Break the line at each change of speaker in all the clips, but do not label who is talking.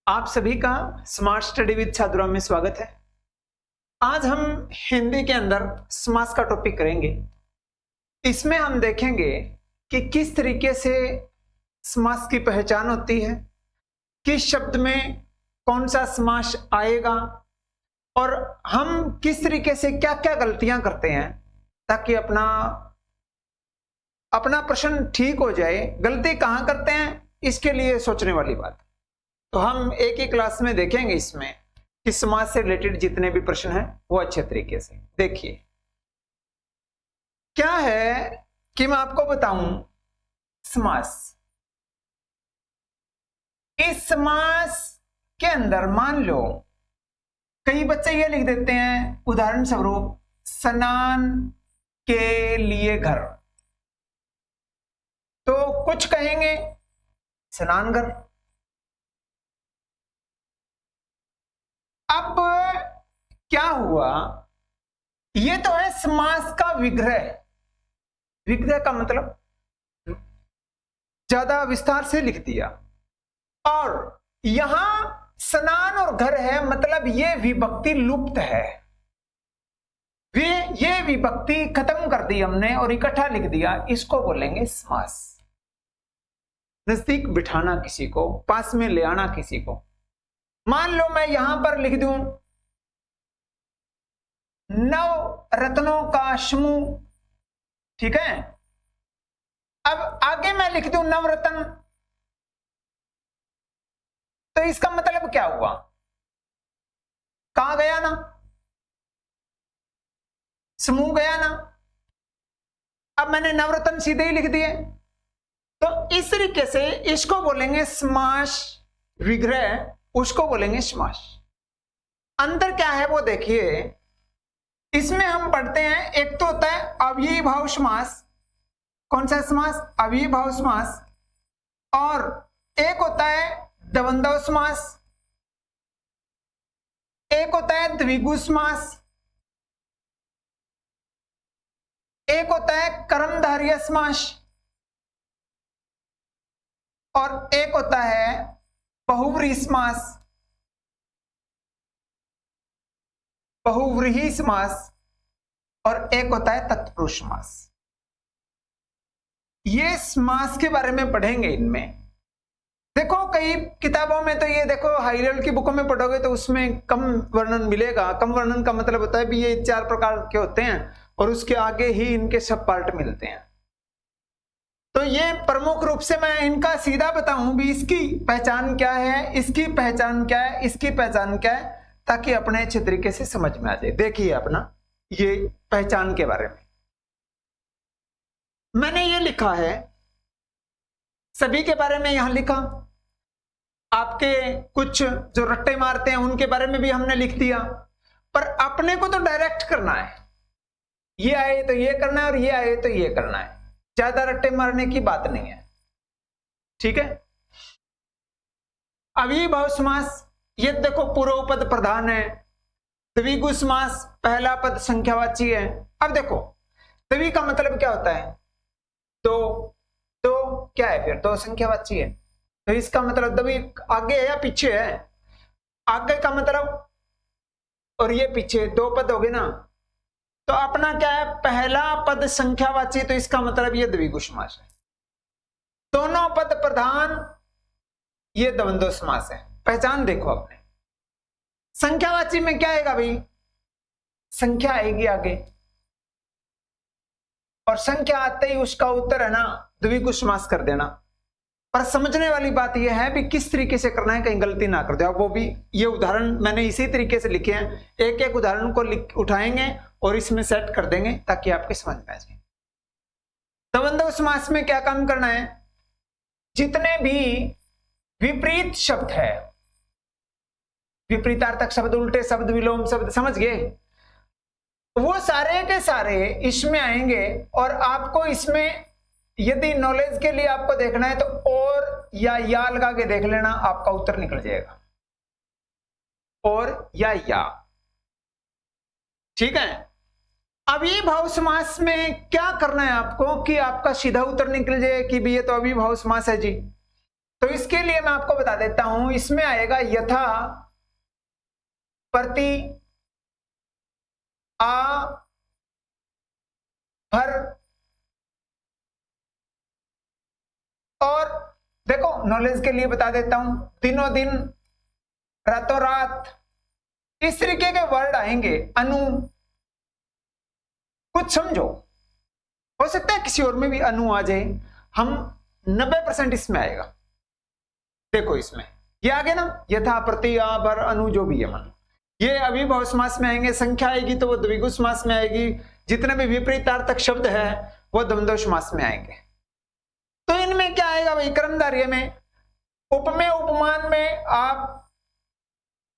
आप सभी का स्मार्ट स्टडी विद साधुराम में स्वागत है। आज हम हिंदी के अंदर समास का टॉपिक करेंगे। इसमें हम देखेंगे कि किस तरीके से समास की पहचान होती है, किस शब्द में कौन सा समास आएगा और हम किस तरीके से क्या क्या गलतियां करते हैं ताकि अपना प्रश्न ठीक हो जाए। गलती कहां करते हैं इसके लिए सोचने वाली बात। तो हम एक ही क्लास में देखेंगे इसमें कि समास से रिलेटेड जितने भी प्रश्न हैं वो अच्छे तरीके से देखिए। क्या है कि मैं आपको बताऊं समास। इस समास के अंदर मान लो कई बच्चे ये लिख देते हैं, उदाहरण स्वरूप स्नान के लिए घर, तो कुछ कहेंगे स्नान घर। अब क्या हुआ, ये तो है समास का विग्रह। विग्रह का मतलब ज्यादा विस्तार से लिख दिया, और यहां स्नान और घर है मतलब ये विभक्ति लुप्त है। ये विभक्ति खत्म कर दी हमने और इकट्ठा लिख दिया, इसको बोलेंगे समास। नजदीक बिठाना किसी को, पास में ले आना किसी को। मान लो मैं यहां पर लिख दूं नव रत्नों का समूह, ठीक है। अब आगे मैं लिख दूं नवरत्न, तो इसका मतलब क्या हुआ, कहां गया ना, समूह गया ना। अब मैंने नवरत्न सीधे ही लिख दिए, तो इस तरीके से इसको बोलेंगे समास विग्रह, उसको बोलेंगे समास। अंतर क्या है वो देखिए। इसमें हम पढ़ते हैं, एक तो होता है अव्ययी भाव समास। कौन सा समास? अव्ययी भाव समास। और एक होता है द्वंद्व समास, एक होता है द्विगु समास, एक होता है कर्मधारय समास, और एक होता है बहुव्रीहि समास। बहुव्रीहि समास और एक होता है तत्पुरुष समास। ये समास के बारे में पढ़ेंगे इनमें। देखो कई किताबों में तो ये देखो हाई लेवल की बुकों में पढ़ोगे तो उसमें कम वर्णन मिलेगा। कम वर्णन का मतलब होता है भी ये 4 प्रकार के होते हैं और उसके आगे ही इनके सब पार्ट मिलते हैं। तो ये प्रमुख रूप से मैं इनका सीधा बताऊं भी इसकी पहचान क्या है, इसकी पहचान क्या है, इसकी पहचान क्या है, ताकि अपने अच्छे तरीके से समझ में आ जाए। देखिए अपना ये पहचान के बारे में मैंने ये लिखा है, सभी के बारे में यहां लिखा। आपके कुछ जो रट्टे मारते हैं उनके बारे में भी हमने लिख दिया, पर अपने को तो डायरेक्ट करना है। ये आए तो ये करना है और ये आए तो ये करना है, ज्यादा रट्टे मारने की बात नहीं है, ठीक है। अव्ययी भाव समास, ये देखो पूर्व पद प्रधान है। द्विगु समास, पहला पद संख्यावाची है। अब देखो द्वि का मतलब क्या होता है, तो क्या है फिर, तो संख्यावाची है। तो इसका मतलब द्वि आगे है या पीछे है, आगे का मतलब और ये पीछे, 2 पद हो गए ना। तो अपना क्या है, पहला पद संख्यावाची, तो इसका मतलब ये द्विगु समास है। दोनों पद प्रधान, ये द्वंद्व समास है। पहचान देखो अपने। संख्यावाची में क्या आएगा भाई, संख्या आएगी आगे, और संख्या आते ही उसका उत्तर है ना द्विगु समास कर देना। पर समझने वाली बात यह है भी किस तरीके से करना है, कहीं गलती ना कर दो। वो भी ये उदाहरण मैंने इसी तरीके से लिखे हैं, एक एक उदाहरण को उठाएंगे और इसमें सेट कर देंगे ताकि आपके समझ में आ जाए। द्वंद्व समास में क्या काम करना है, जितने भी विपरीत शब्द है, विपरीतार्थक शब्द, उल्टे शब्द, विलोम शब्द, समझ गए, वो सारे के सारे इसमें आएंगे। और आपको इसमें यदि नॉलेज के लिए आपको देखना है तो और या लगा के देख लेना, आपका उत्तर निकल जाएगा। और या, ठीक है। अव्ययी भाव समास में क्या करना है आपको कि आपका सीधा उत्तर निकल जाए कि भी ये तो अव्ययी भाव समास है जी। तो इसके लिए मैं आपको बता देता हूं, इसमें आएगा यथा, प्रति, आ, भर, और देखो नॉलेज के लिए बता देता हूं, दिनों दिन, रातों रात, इस तरीके के वर्ड आएंगे। अनु, कुछ समझो, हो सकता है किसी और में भी अनु आ जाए, हम 90% इसमें आएगा। देखो इसमें ये आ गया ना, यथा, प्रति, आ, भर, अनु, जो भी है मन, ये अविभाव समास में आएंगे। संख्या आएगी तो वो द्विगु समास में आएगी। जितने भी विपरीतार्थक शब्द है वो द्वंद्व समास में आएंगे। तो इनमें क्या आएगा भाई, क्रमधारय में, उपमेय उपमान में आप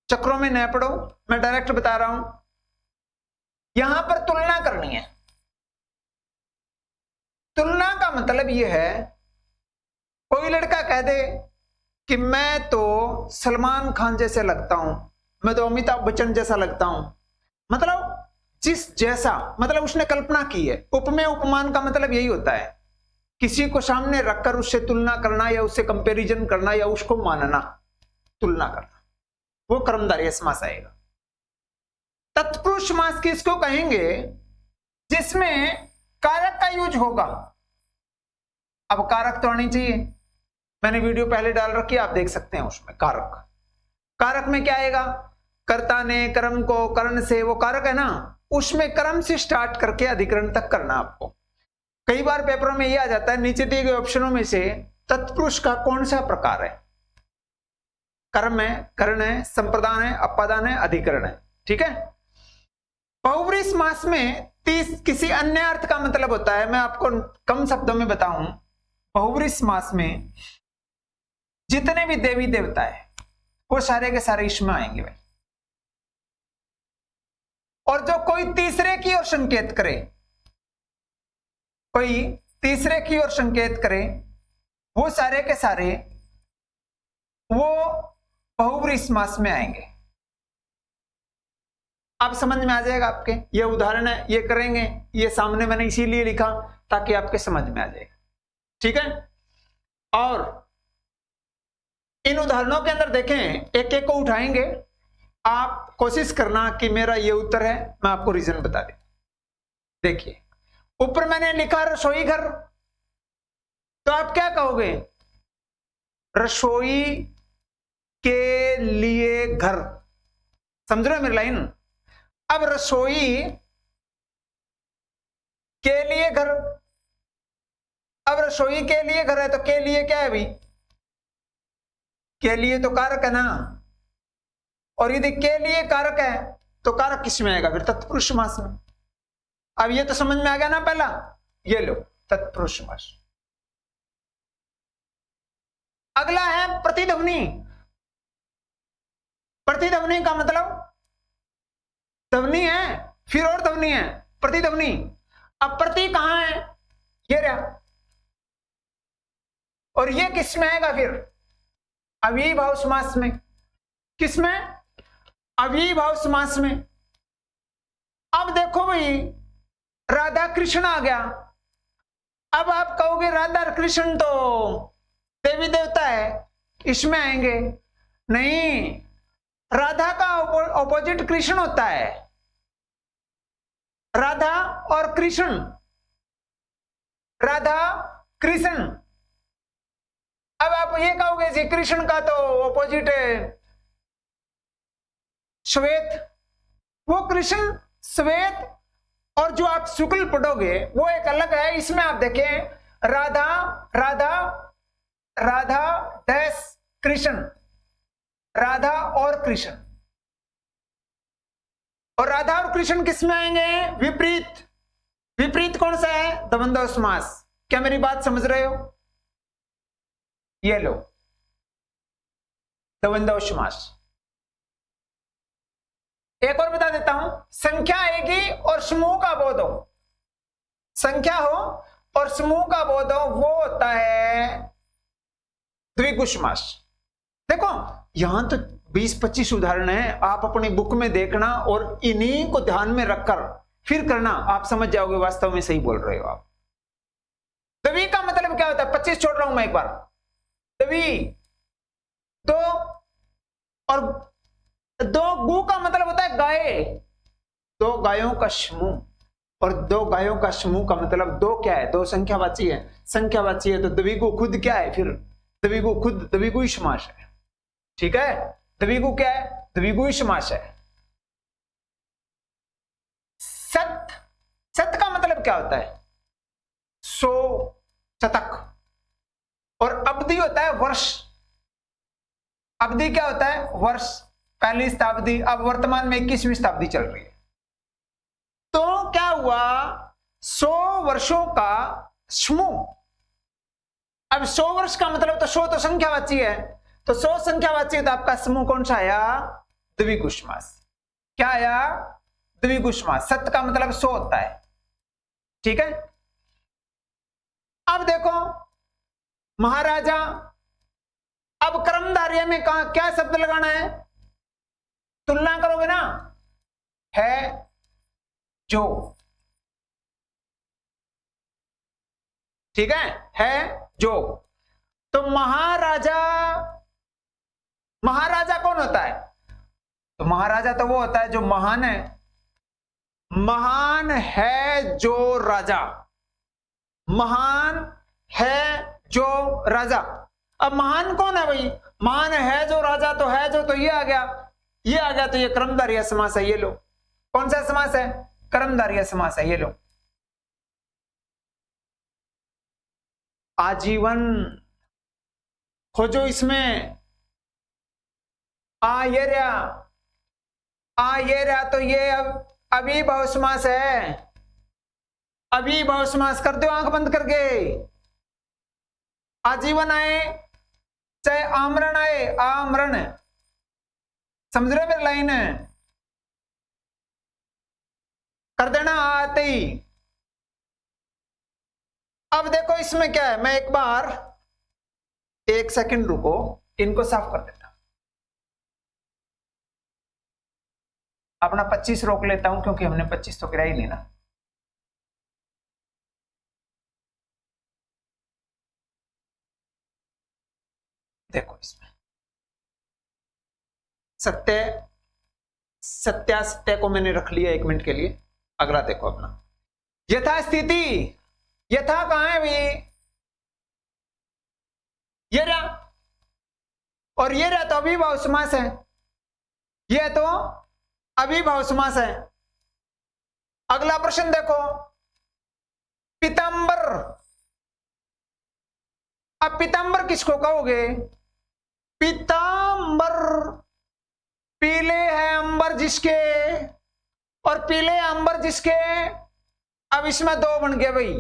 चक्रों में न पढ़ो, मैं डायरेक्ट बता रहा हूं। यहां पर तुलना करनी है। तुलना का मतलब यह है, कोई लड़का कह दे कि मैं तो सलमान खान जैसे लगता हूं, मैं तो अमिताभ बच्चन जैसा लगता हूं, मतलब जिस जैसा, मतलब उसने कल्पना की है। उपमेय उपमान का मतलब यही होता है, किसी को सामने रखकर उससे तुलना करना या उससे कंपैरिजन करना या उसको मानना, तुलना करना, वो कर्मधारय समास आएगा। तत्पुरुष समास किसको कहेंगे, जिसमें कारक का यूज होगा। अब कारक तो आनी चाहिए, मैंने वीडियो पहले डाल रखी है, आप देख सकते हैं उसमें कारक। कारक में क्या आएगा, कर्ता ने कर्म को कर्ण से, वो कारक है ना, उसमें कर्म से स्टार्ट करके अधिकरण तक करना आपको। कई बार पेपरों में यह आ जाता है, नीचे दिए गए ऑप्शनों में से तत्पुरुष का कौन सा प्रकार है, कर्म है, कर्ण है, संप्रदान है, अपादान है, अधिकरण है, ठीक है। बहुव्रीहि समास में किसी अन्य अर्थ का मतलब होता है, मैं आपको कम शब्दों में बताऊं। बहुव्रीहि समास में जितने भी देवी देवता है वो सारे के सारे इसमें आएंगे भाई। और जो कोई तीसरे की ओर संकेत करे, कोई तीसरे की ओर संकेत करे, वो सारे के सारे वो बहुव्रीहि समास में आएंगे। आप समझ में आ जाएगा आपके, ये उदाहरण है, ये करेंगे, ये सामने मैंने इसीलिए लिखा ताकि आपके समझ में आ जाए, ठीक है। और इन उदाहरणों के अंदर देखें, एक एक को उठाएंगे, आप कोशिश करना कि मेरा ये उत्तर है, मैं आपको रीजन बता दें। देखिए ऊपर मैंने लिखा रसोई घर, तो आप क्या कहोगे, रसोई के लिए घर, समझ रहे हो मेरी लाइन। अब रसोई के लिए घर, अब रसोई के लिए घर है तो के लिए क्या है भाई, के लिए तो कारक है ना, और यदि के लिए कारक है तो कारक किसमें आएगा फिर, तत्पुरुष समास में। अब ये तो समझ में आ गया ना पहला, ये लो तत्पुरुष समास। अगला है प्रतिध्वनि। प्रतिध्वनि का मतलब ध्वनि है फिर और ध्वनि है, प्रतिध्वनि। अब प्रति कहां है, ये रहा, और ये किसमें आएगा फिर, अव्ययीभाव समास में। किसमें, अव्ययीभाव समास में। अब देखो भाई राधा कृष्ण आ गया, अब आप कहोगे राधा कृष्ण तो देवी देवता है, इसमें आएंगे नहीं, राधा का ऑपोजिट कृष्ण होता है, राधा और कृष्ण, राधा कृष्ण। अब आप ये कहोगे जी कृष्ण का तो ऑपोजिट है श्वेत, वो कृष्ण श्वेत, और जो आप शुक्ल पढ़ोगे वो एक अलग है। इसमें आप देखें राधा राधा राधा डैश कृष्ण, राधा और कृष्ण, और राधा और कृष्ण किसमें आएंगे, विपरीत। विपरीत कौन सा है, द्वंद्व समास। क्या मेरी बात समझ रहे हो, ये लो द्वंद्व समास। एक और बता देता हूं, संख्या आएगी और समूह का बोध हो, संख्या हो और समूह का बोध हो, वो होता है द्विगु समास। देखो यहां तो 20-25 उदाहरण है, आप अपनी बुक में देखना और इन्हीं को ध्यान में रखकर फिर करना, आप समझ जाओगे वास्तव में सही बोल रहे हो आप। द्वि का मतलब क्या होता है, 25 छोड़ रहा हूं मैं एक बार, द्वि, दो, और दो गु का मतलब होता है गाय, दो गायों का समूह, और दो गायों का समूह का मतलब दो क्या है, दो संख्यावाची है, संख्यावाची है तो द्विगु खुद क्या है, फिर द्विगु खुद द्विगु ही समास है, ठीक है। द्विगु क्या है, द्विगु ही समास है। सत, सत का मतलब क्या होता है, 100 शतक, और अवधि होता है वर्ष, अवधि क्या होता है, वर्ष, पहली शताब्दी, अब वर्तमान में 21वीं शताब्दी चल रही है, तो क्या हुआ, 100 वर्षों का समूह। अब 100 वर्ष का मतलब तो 100 तो संख्यावाची है, तो 100 संख्यावाची तो आपका समूह कौन सा आया, द्विगु समास। क्या आया, द्विगु समास। सत का मतलब 100 होता है, ठीक है। अब देखो महाराजा, अब कर्मधारय में कहा क्या शब्द लगाना है, तुलना करोगे ना, है जो, ठीक है जो। तो महाराजा, महाराजा कौन होता है, तो महाराजा तो वो होता है जो महान है, महान है जो राजा, महान है जो राजा। अब महान कौन है भाई, महान है जो राजा, तो है जो, तो ये आ गया, ये आ गया, तो ये कर्मधारय समास है, ये लो। कौन सा समास है, कर्मधारय समास है, ये लो। आजीवन खोजो इसमें, ये रहा, तो ये अब अभिभाव समास है, अभिभाव समास कर दो आंख बंद करके। आजीवन आए चाहे आमरण आए, आमरण, समझ रहे मेरी लाइन है, कर देना आते ही। अब देखो इसमें क्या है, मैं एक बार 1 सेकंड रुको, इनको साफ कर देता, अपना 25 रोक लेता हूं क्योंकि हमने 25 तो गिरा ही नहीं ना। देखो इसमें सत्यासत्य को मैंने रख लिया 1 मिनट के लिए। अगला देखो अपना यथास्थिति, यथा कहां है भाई, ये रहा, और ये रहा तो अभिभाव समास है, ये तो अभिभाव समास है। अगला प्रश्न देखो, पीतांबर, अब पीतांबर किसको कहोगे, पीतांबर पीले है अंबर जिसके, और पीले अंबर जिसके, अब इसमें 2 बन गए भाई।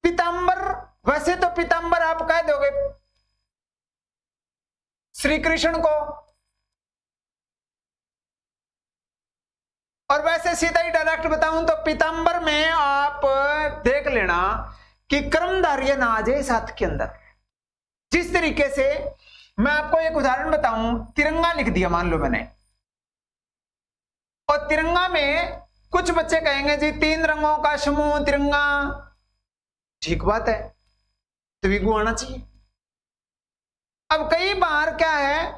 पीतांबर, वैसे तो पीतांबर आप कह दोगे श्री कृष्ण को, और वैसे सीधा ही डायरेक्ट बताऊं तो पीतांबर में आप देख लेना कि कर्मधारय ना आ जाए साथ के अंदर। जिस तरीके से मैं आपको एक उदाहरण बताऊं, तिरंगा लिख दिया मान लो मैंने, और तिरंगा में कुछ बच्चे कहेंगे जी 3 रंगों का समूह तिरंगा, ठीक बात है, द्विगु आना चाहिए। अब कई बार क्या है,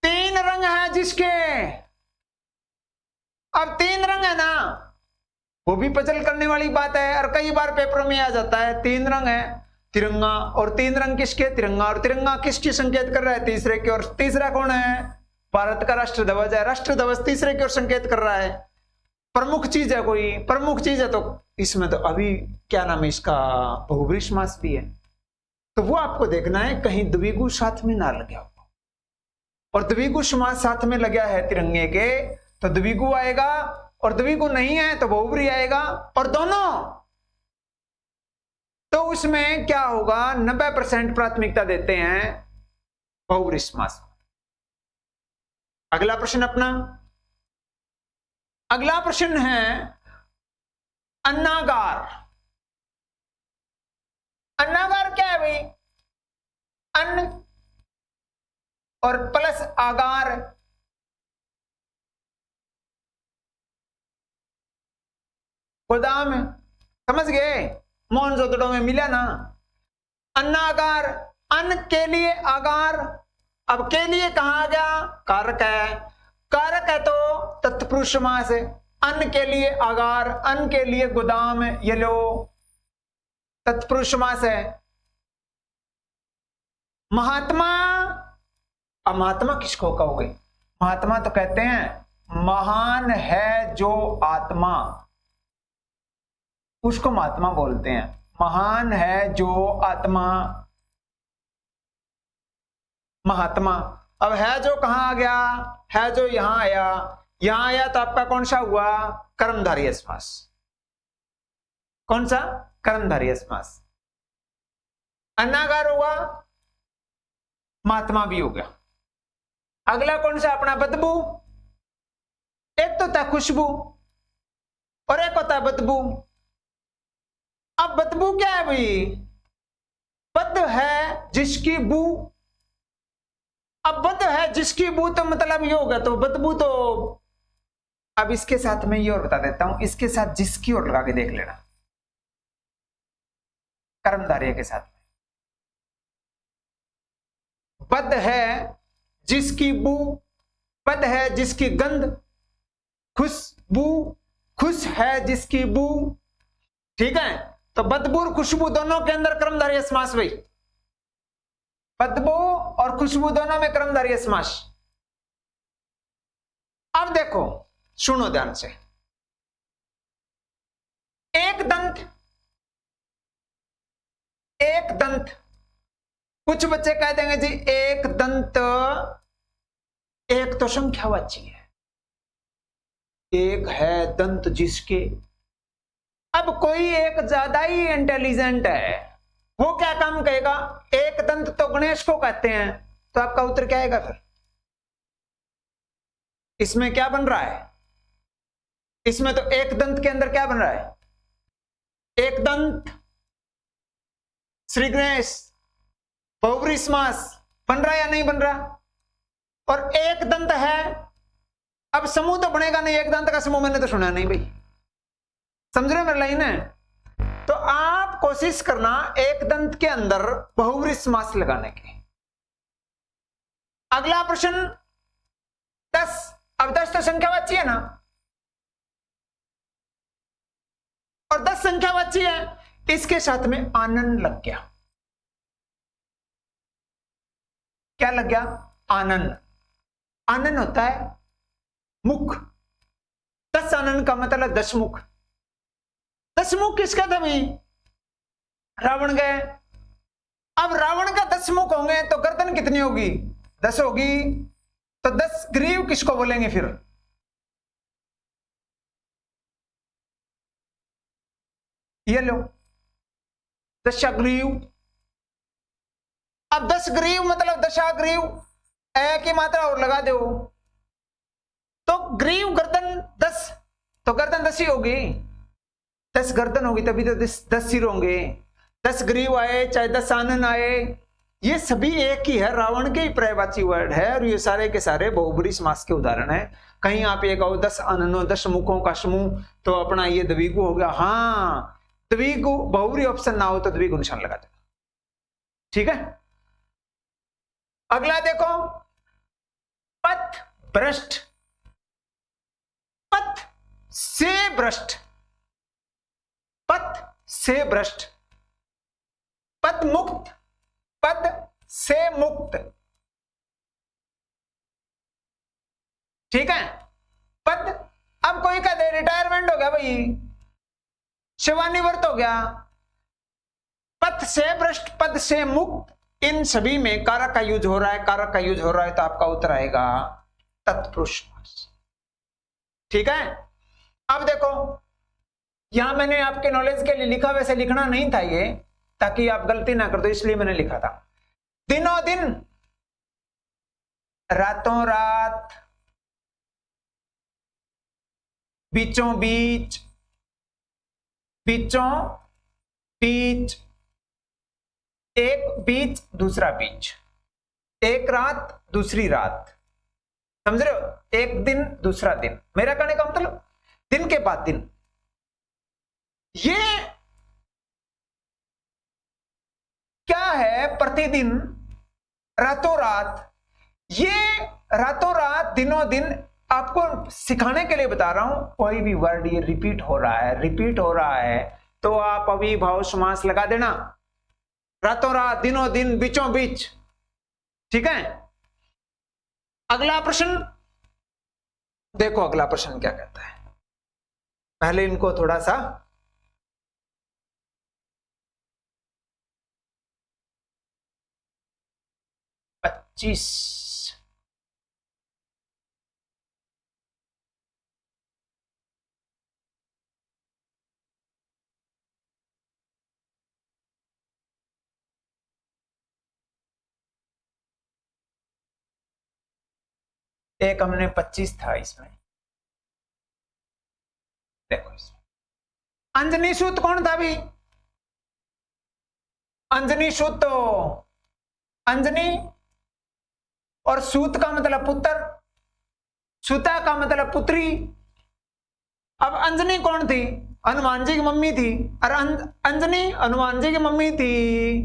3 रंग है जिसके, अब 3 रंग है ना, वो भी पजल करने वाली बात है, और कई बार पेपरों में आ जाता है 3 रंग है तिरंगा, और 3 रंग किसके, तिरंगा, और तिरंगा किसकी संकेत कर रहा है, तीसरे की ओर। तीसरा कौन है, भारत का राष्ट्र ध्वज है, राष्ट्र ध्वज तीसरे की ओर संकेत कर रहा है, प्रमुख चीज है, कोई प्रमुख चीज है, तो इसमें तो अभी क्या नाम है इसका, बहुब्रीहि समास भी है, तो वो आपको देखना है कहीं द्विगु साथ में ना लगे हो, और द्विगु समास साथ में लगा है तिरंगे के तो द्विगु आएगा, और द्विगु नहीं है तो बहुब्रीहि आएगा, और दोनों, तो उसमें क्या होगा, 90% प्राथमिकता देते हैं बहुब्रीहि समास। अगला प्रश्न अपना, अगला प्रश्न है अन्नागार। अन्नागार क्या है भाई, अन्न और प्लस आगार, गोदाम, समझ गए, मोहनजोदड़ो में मिला ना, अन्नागार, अन्न के लिए आगार। अब के लिए कहा गया, कारक है, कारक है तो तत्पुरुष समास है। अन्न के लिए आगार, अन्न के लिए गोदाम, ये लो तत्पुरुष समास है। महात्मा, अब महात्मा किसको कहोगे? महात्मा तो कहते हैं महान है जो आत्मा, उसको महात्मा बोलते हैं। महान है जो आत्मा, महात्मा। अब है जो कहां आ गया? है जो यहां आया, यहां आया तो आपका कौन सा हुआ? कर्मधारय समास। कौन सा? कर्मधारय समास। अन्नागार हुआ, महात्मा भी हो गया। अगला कौन सा अपना? बदबू। एक तो था खुशबू और एक होता है बदबू। अब बदबू क्या है भाई? बद है जिसकी बू। अब बद है जिसकी बू तो मतलब ये होगा, तो बदबू तो। अब इसके साथ में ये और बता देता हूं, इसके साथ जिसकी और लगा के देख लेना, कर्मधारय के साथ में। बद है जिसकी बू, बद है जिसकी गंध, खुशबू, खुश है जिसकी बू। ठीक है, तो बदबू और खुशबू दोनों के अंदर कर्मधारय समास भाई। बदबू और खुशबू दोनों में कर्मधारय समास। अब देखो, सुनो ध्यान से। एक दंत, एक दंत। कुछ बच्चे कह देंगे जी एक दंत, एक तो संख्यावाची है, एक है दंत जिसके। अब कोई एक ज्यादा ही इंटेलिजेंट है, वो क्या काम कहेगा? एक दंत तो गणेश को कहते हैं, तो आपका उत्तर क्या आएगा फिर? इसमें क्या बन रहा है? इसमें तो एक दंत के अंदर क्या बन रहा है? एक दंत श्री गणेश, बहुब्रीहि समास बन रहा है या नहीं बन रहा? और एक दंत है, अब समूह तो बनेगा नहीं, एक दंत का समूह मैंने तो सुना नहीं भाई। समझ रहे मेरी लाइन है? तो आप कोशिश करना एक दंत के अंदर बहुब्रीहि समास लगाने की। अगला प्रश्न 10। अब 10 तो संख्यावाची है ना, और 10 संख्यावाची है, इसके साथ में आनंद लग गया। क्या लग गया? आनंद। आनंद होता है मुख। 10 आनंद का मतलब 10 मुख। 10 मुख किसका था भाई? रावण गए। अब रावण का 10 मुख होंगे तो गर्दन कितनी होगी? 10 होगी। तो 10 ग्रीव किसको बोलेंगे फिर? ये लो 10 ग्रीव। अब 10 ग्रीव मतलब 10 ग्रीव, ए की मात्रा और लगा दो तो ग्रीव गर्दन 10, तो गर्दन 10 ही होगी। 10 गर्दन होगी तभी तो 10 सिर होंगे। 10 ग्रीव आए चाहे 10 आनन आए, ये सभी एक ही है, रावण के ही पर्यायवाची वर्ड है, और ये सारे के सारे बहुब्रीहि समास के उदाहरण है। कहीं आप ये कहो 10 आननों 10 मुखों का समूह, तो अपना ये द्विगु हो गया। हाँ, द्विगु बहुब्रीहि ऑप्शन ना हो तो द्विगु निशान लगा देना। ठीक है, अगला देखो, पथ भ्रष्ट। पथ से भ्रष्ट, पथ से भ्रष्ट, पद मुक्त, पद से मुक्त। ठीक है, पद। अब कोई कहते रिटायरमेंट हो गया भाई, सेवानिवृत्त हो गया। पद से भ्रष्ट, पद से मुक्त, इन सभी में कारक का यूज हो रहा है, कारक का यूज हो रहा है, तो आपका उत्तर आएगा तत्पुरुष समास। ठीक है, अब देखो, यहां मैंने आपके नॉलेज के लिए लिखा, वैसे लिखना नहीं था ये, ताकि आप गलती ना कर दो, इसलिए मैंने लिखा था। दिनों दिन, रातों रात, बीचों बीच, बीचों बीच, एक बीच दूसरा बीच, एक रात दूसरी रात। समझ रहे हो? एक दिन दूसरा दिन। मेरा कहने का मतलब दिन के बाद दिन। ये 10 क्या है प्रतिदिन, रातों रात, ये रातों रात दिनों दिन आपको सिखाने के लिए बता रहा हूं। कोई भी वर्ड ये रिपीट हो रहा है तो आप अविभाव समास लगा देना, रातों रात, दिनों दिन, बीचों बीच। ठीक है, अगला प्रश्न देखो, अगला प्रश्न क्या कहता है। पहले इनको थोड़ा सा पच्चीस, एक हमने 25 था इसमें। देखो इसमें अंजनी सूत कौन था भी? अंजनी सूत तो अंजनी और सूत का मतलब पुत्र, सूता का मतलब पुत्री। अब अंजनी कौन थी? हनुमान जी की मम्मी थी। और अंजनी हनुमान जी की मम्मी थी,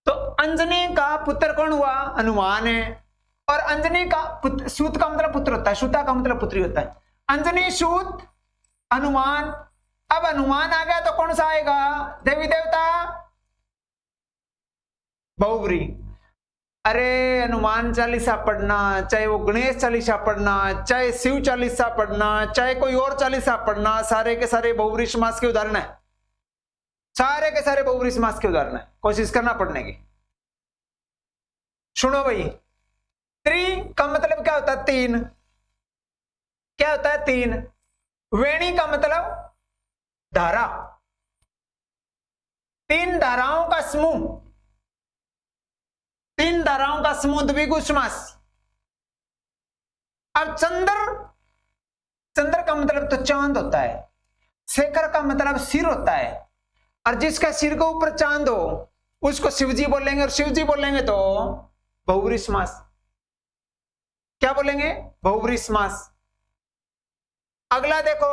तो अंजनी का पुत्र कौन हुआ? हनुमान है। और अंजनी का सूत का मतलब पुत्र होता है, सूता का मतलब पुत्री होता है। अंजनी, सूत, हनुमान। अब हनुमान आ गया तो कौन सा आएगा? देवी देवता, बहुब्री। अरे हनुमान चालीसा पढ़ना, चाहे वो गणेश चालीसा पढ़ना, चाहे शिव चालीसा पढ़ना, चाहे कोई और चालीसा पढ़ना, सारे के सारे बहुब्री समास के उदाहरण है। सारे के सारे बहुब्री समास के उदाहरण है। कोशिश करना पढ़ने की। सुनो भाई, त्रि का मतलब क्या होता है? तीन। क्या होता है? तीन। वेणी का मतलब धारा, तीन धाराओं का समूह, तीन धाराओं का समूह द्विगु समास। अब चंद्र, चंद्र का मतलब तो चांद होता है। शेखर का मतलब सिर होता है, और जिसका सिर के ऊपर चांद हो उसको शिवजी बोलेंगे, और शिवजी बोलेंगे तो बहुब्री समास। क्या बोलेंगे? बहुब्री समास। अगला देखो,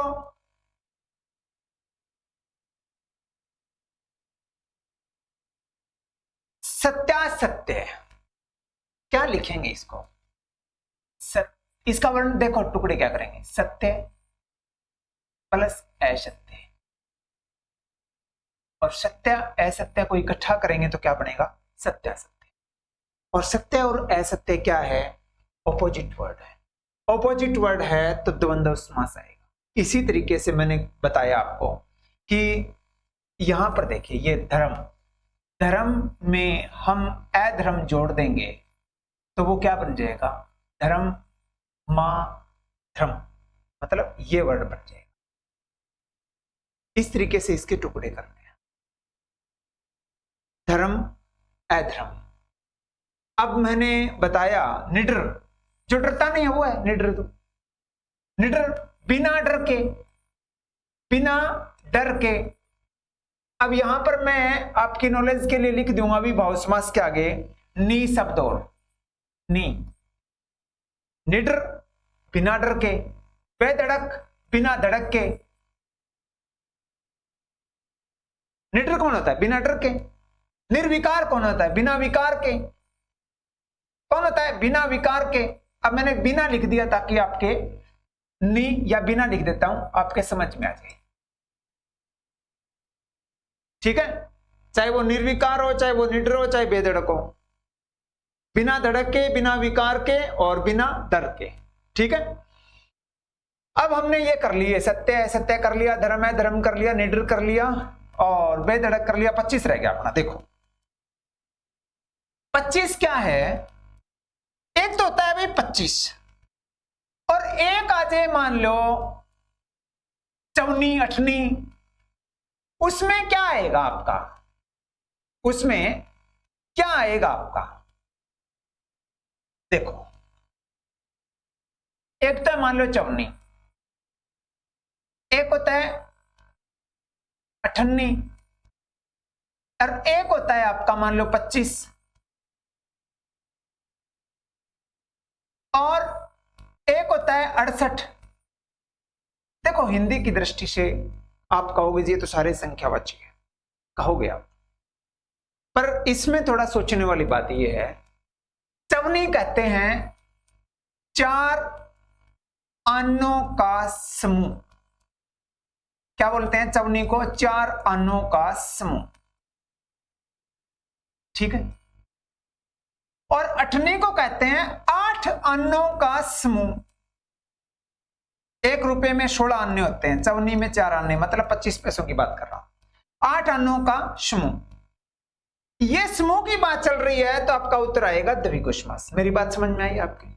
सत्यासत्य। क्या लिखेंगे इसको? इसका वर्ण देखो, टुकड़े क्या करेंगे? सत्य प्लस असत्य, और सत्य असत्य को इकट्ठा करेंगे तो क्या बनेगा? सत्यासत्य। और सत्य और असत्य क्या है? ऑपोजिट वर्ड है। ऑपोजिट वर्ड है तो द्वंद्व समास आएगा। इसी तरीके से मैंने बताया आपको कि यहां पर देखिए, ये धर्म, धर्म में हम अधर्म जोड़ देंगे तो वो क्या बन जाएगा? धर्म मां धर्म, मतलब ये वर्ड बन जाएगा। इस तरीके से इसके टुकड़े करने हैं, धर्म अधर्म। अब मैंने बताया निडर, जो डरता नहीं है वो है निडर। तो निडर बिना डर के, बिना डर के। अब यहां पर मैं आपकी नॉलेज के लिए लिख दूंगा अभी भाव समास के आगे नी शब्द और नी। निडर बिना डर के, बेधड़क बिना धड़क के। निडर कौन होता है? बिना डर के। निर्विकार कौन होता है? बिना विकार के। कौन होता है? बिना विकार के। अब मैंने बिना लिख दिया ताकि आपके नी या बिना लिख देता हूं, आपके समझ में आ जाए। ठीक है, चाहे वो निर्विकार हो, चाहे वो निडर हो, चाहे बेधड़क हो, बिना धड़क के, बिना विकार के और बिना डर के। ठीक है, अब हमने ये कर लिए, सत्य है सत्य कर लिया, धर्म है धर्म कर लिया, निडर कर लिया और बेधड़क कर लिया। 25 रह गया अपना। देखो 25 क्या है? एक तो होता है भाई 25, और एक आ जाए मान लो चौनी अठनी, उसमें क्या आएगा आपका? उसमें क्या आएगा आपका? देखो एक तो मान लो चौनी, एक होता है अठन्नी, और एक होता है आपका मान लो 25, और एक होता है 68। देखो हिंदी की दृष्टि से आप कहोगे ये तो सारे संख्यावाची है, कहोगे आप, पर इसमें थोड़ा सोचने वाली बात यह है, चवनी कहते हैं 4 अन्नों का समूह। क्या बोलते हैं चवनी को? 4 अन्नों का समूह, ठीक है। और अठनी को कहते हैं 8 अन्नों का समूह। 1 रुपए में 16 अन्य होते हैं, चवनी में 4 अन्य, मतलब 25 पैसों की बात कर रहा हूं। 8 अन्नों का समूह, ये समूह की बात चल रही है तो आपका उत्तर आएगा द्विगु समास। मेरी बात समझ में आई आपकी?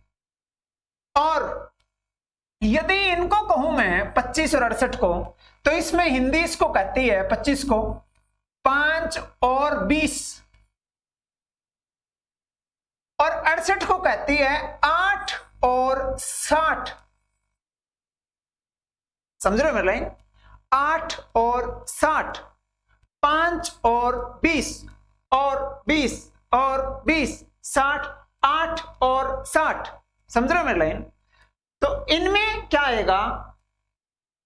और यदि इनको कहूं मैं 25 और 68 को, तो इसमें हिंदी इसको कहती है 25 को 5 और 20, और 68 को कहती है 8 और 60। समझ रहे हो मेरी लाइन? 8 और 60, 5 और 20 और 20 और 20, 60, 8 और 60। समझ रहे हो मेरी लाइन? तो इनमें क्या आएगा?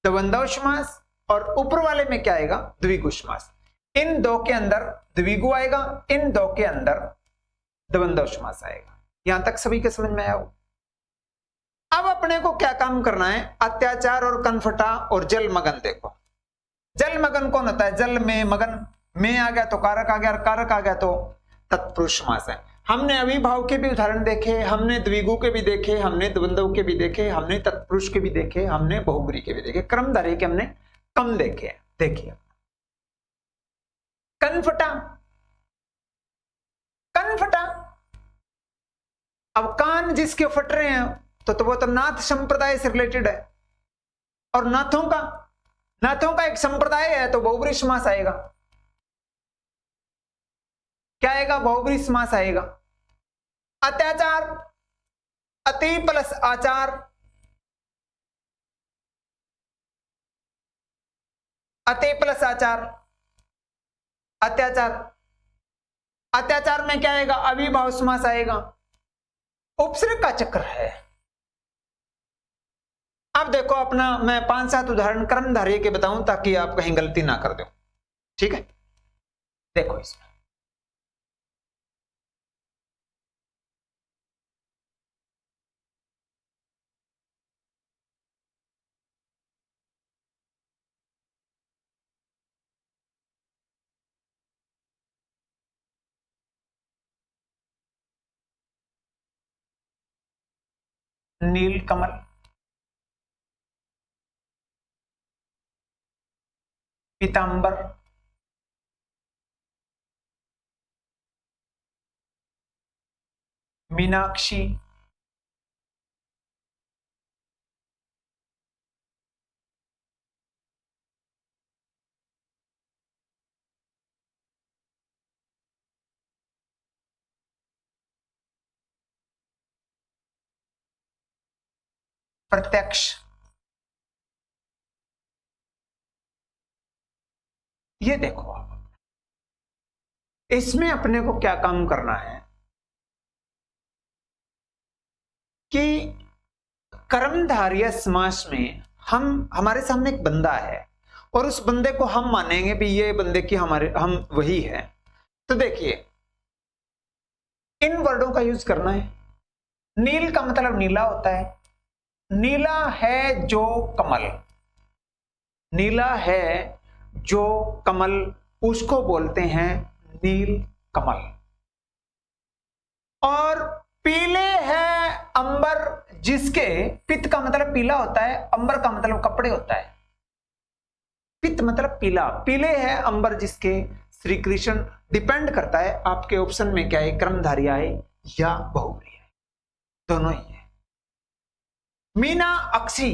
द्वंद्व समास, और ऊपर वाले में क्या आएगा? द्विगु समास। इन दो के अंदर द्विगु आएगा, इन दो के अंदर द्वंद्व समास आएगा। यहां तक सभी के समझ में आया हो? अब अपने को क्या काम करना है? अत्याचार और कनफटा और जलमगन। देखो जलमगन कौन होता है? जल में मगन, में आ गया तो कारक आ गया, और कारक आ गया तो तत्पुरुष समास है। हमने अविभाव के भी उदाहरण देखे, हमने द्विगु के भी देखे, हमने द्वंद्व के भी देखे, हमने तत्पुरुष के भी देखे, हमने बहुब्री के भी देखे, क्रमधारय के हमने कम देखे। देखिए कनफटा, कनफटा, अब कान जिसके फट रहे हैं तो वो तो नाथ संप्रदाय से रिलेटेड है, और नाथों का एक संप्रदाय है, तो बहुब्री समास आएगा। क्या आएगा? बहुब्री समास आएगा। अत्याचार, अति प्लस आचार, अति प्लस आचार, अत्याचार। अत्याचार में क्या आएगा? अविभाव समास आएगा। उपसर्ग का चक्र है। अब देखो अपना मैं 5-7 उदाहरण कर्मधारय के बताऊं ताकि आप कहीं गलती ना कर दो, ठीक है? देखो इसमें नीलकमल, पीतांबर, मीनाक्षी, प्रत्यक्ष। ये देखो आप, इसमें अपने को क्या काम करना है कि कर्मधारय समास में हमारे सामने एक बंदा है और उस बंदे को हम मानेंगे भी ये बंदे की हम वही है। तो देखिए इन वर्डों का यूज करना है। नील का मतलब नीला होता है, नीला है जो कमल, नीला है जो कमल, उसको बोलते हैं नील कमल। और पीले है अंबर जिसके, पित्त का मतलब पीला होता है, अंबर का मतलब कपड़े होता है। पित्त मतलब पीला, पीले है अंबर जिसके, श्री कृष्ण। डिपेंड करता है आपके ऑप्शन में क्या है, कर्मधारय है या बहुब्री है, दोनों ही है। मीना अक्षी,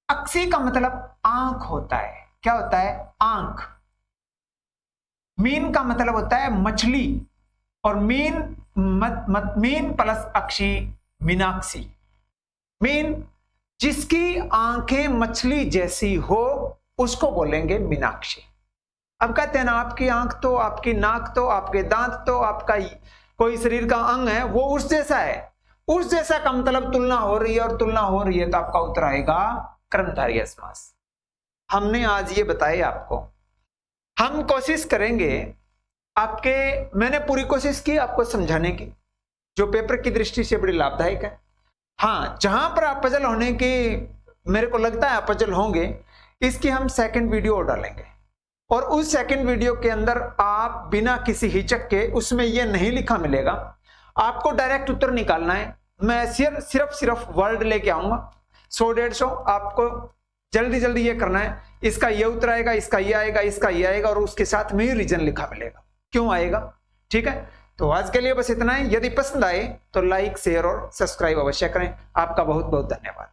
अक्षी का मतलब आंख होता है। क्या होता है? आंख। मीन का मतलब होता है मछली, और मीन प्लस अक्षी मीनाक्षी। मीन जिसकी आंखें मछली जैसी हो उसको बोलेंगे मीनाक्षी। अब कहते हैं ना आपकी आंख तो, आपकी नाक तो, आपके दांत तो, आपका कोई शरीर का अंग है वो उस जैसा है, उस जैसा का मतलब तुलना हो रही है, और तुलना हो रही है तो आपका उत्तर आएगा कर्मधारय समास। हमने आज ये बताया आपको, हम कोशिश करेंगे मैंने पूरी कोशिश की आपको समझाने की, जो पेपर की दृष्टि से बड़ी लाभदायक है। हाँ, जहां पर आप पजल होने की मेरे को लगता है आप पजल होंगे, इसकी हम सेकंड वीडियो डालेंगे और उस सेकंड वीडियो के अंदर आप बिना किसी हिचक के, उसमें यह नहीं लिखा मिलेगा, आपको डायरेक्ट उत्तर निकालना है। मैं सिर्फ वर्ड लेके आऊंगा 100-150, आपको जल्दी जल्दी ये करना है, इसका ये उत्तर आएगा, इसका ये आएगा, इसका ये आएगा और उसके साथ में ही रीजन लिखा मिलेगा क्यों आएगा। ठीक है, तो आज के लिए बस इतना ही। यदि पसंद आए तो लाइक, शेयर और सब्सक्राइब अवश्य करें। आपका बहुत बहुत धन्यवाद।